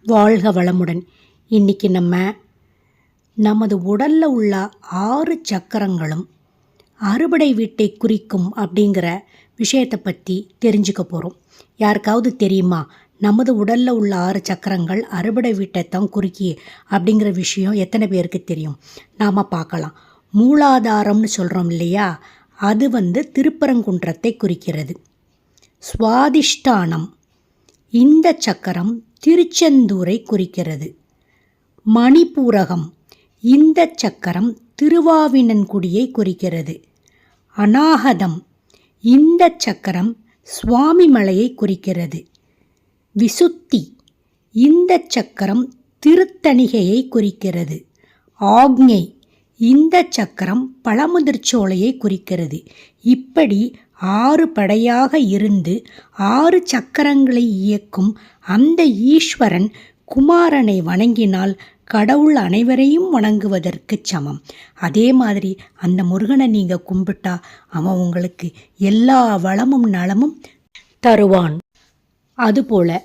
வாழ்க வளமுடன். இன்றைக்கி நமது உடலில் உள்ள 6 சக்கரங்களும் அறுபடை வீட்டை குறிக்கும் அப்படிங்கிற விஷயத்தை பற்றி தெரிஞ்சுக்க போகிறோம். யாருக்காவது தெரியுமா நமது உடலில் உள்ள 6 சக்கரங்கள் அறுபடை வீட்டை தான் குறிக்கி அப்படிங்கிற விஷயம் எத்தனை பேருக்கு தெரியும்? நாம் பார்க்கலாம். மூலாதாரம்னு சொல்கிறோம் இல்லையா, அது திருப்பரங்குன்றத்தை குறிக்கிறது. சுவாதிஷ்டானம், இந்த சக்கரம் திருச்செந்தூரை குறிக்கிறது. மணிப்பூரகம், இந்த சக்கரம் திருவாவினன்குடியை குறிக்கிறது. அநாகதம், இந்த சக்கரம் சுவாமிமலையை குறிக்கிறது. விசுத்தி, இந்த சக்கரம் திருத்தணிகையை குறிக்கிறது. ஆக்ஞை, இந்த சக்கரம் பழமுதிர்ச்சோலையை குறிக்கிறது. இப்படி 6 படையாக இருந்து 6 சக்கரங்களை இயக்கும் அந்த ஈஸ்வரன் குமாரனை வணங்கினால் கடவுள் அனைவரையும் வணங்குவதற்கு சமம். அதே மாதிரி அந்த முருகனை நீங்கள் கும்பிட்டா அவன் உங்களுக்கு எல்லா வளமும் நலமும் தருவான். அதுபோல்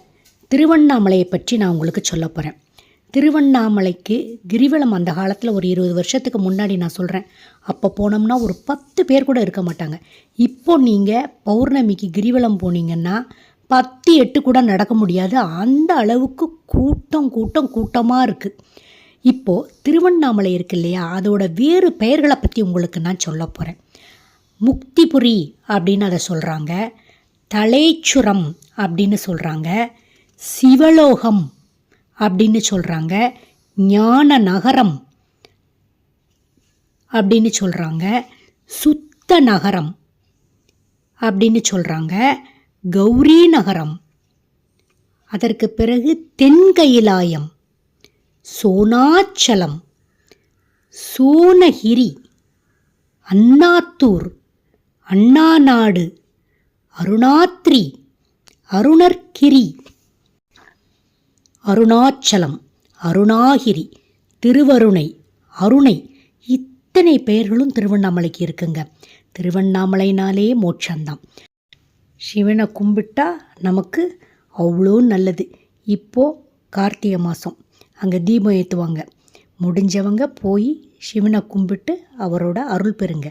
திருவண்ணாமலையை பற்றி நான் உங்களுக்கு சொல்ல போகிறேன். திருவண்ணாமலைக்கு கிரிவலம் அந்த காலத்தில் ஒரு 20 வருஷத்துக்கு முன்னாடி நான் சொல்கிறேன். அப்போ போனோம்னா ஒரு 10 பேர் கூட இருக்க மாட்டாங்க. இப்போ நீங்கள் பௌர்ணமிக்கு கிரிவலம் போனீங்கன்னா 10-8 கூட நடக்க முடியாது. அந்த அளவுக்கு கூட்டமாக இருக்குது. இப்போது திருவண்ணாமலை இருக்கு இல்லையா, அதோட வேறு பெயர்களை பற்றி உங்களுக்கு நான் சொல்ல போகிறேன். முக்திபுரி அப்படின்னு அதை சொல்கிறாங்க, தலைச்சுரம் அப்படின்னு சொல்கிறாங்க, சிவலோகம் அப்படின்னு சொல்கிறாங்க, ஞான நகரம் அப்படின்னு சொல்கிறாங்க, சுத்த நகரம் அப்படின்னு சொல்கிறாங்க, கௌரி நகரம், அதற்கு பிறகு தென்கயிலாயம், சோனாச்சலம், சோனகிரி, அண்ணாத்தூர், அண்ணாநாடு, அருணாத்ரி, அருணர்கிரி, அருணாச்சலம், அருணாகிரி, திருவருணை, அருணை, இத்தனை பெயர்களும் திருவண்ணாமலைக்கு இருக்குங்க. திருவண்ணாமலைனாலே மோட்சந்தான். சிவனை கும்பிட்டா நமக்கு அவ்வளோ நல்லது. இப்போது கார்த்திகை மாதம் அங்கே தீபம் ஏற்றுவாங்க. முடிஞ்சவங்க போய் சிவனை கும்பிட்டு அவரோட அருள் பெறுங்க.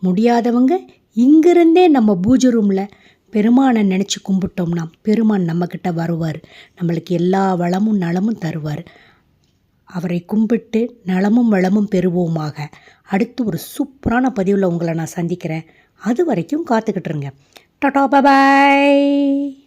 முடியாதவங்க இங்கிருந்தே நம்ம பூஜை ரூமில் பெருமானை நினச்சி கும்பிட்டோம்னா பெருமான் நம்மக்கிட்ட வருவார், நம்மளுக்கு எல்லா வளமும் நலமும் தருவார். அவரை கும்பிட்டு நலமும் வளமும் பெறுவோமாக. அடுத்து ஒரு சூப்பரான பதிவில் உங்களை நான் சந்திக்கிறேன். அது வரைக்கும் காத்துக்கிட்டுருங்க. டாடா, பாய்.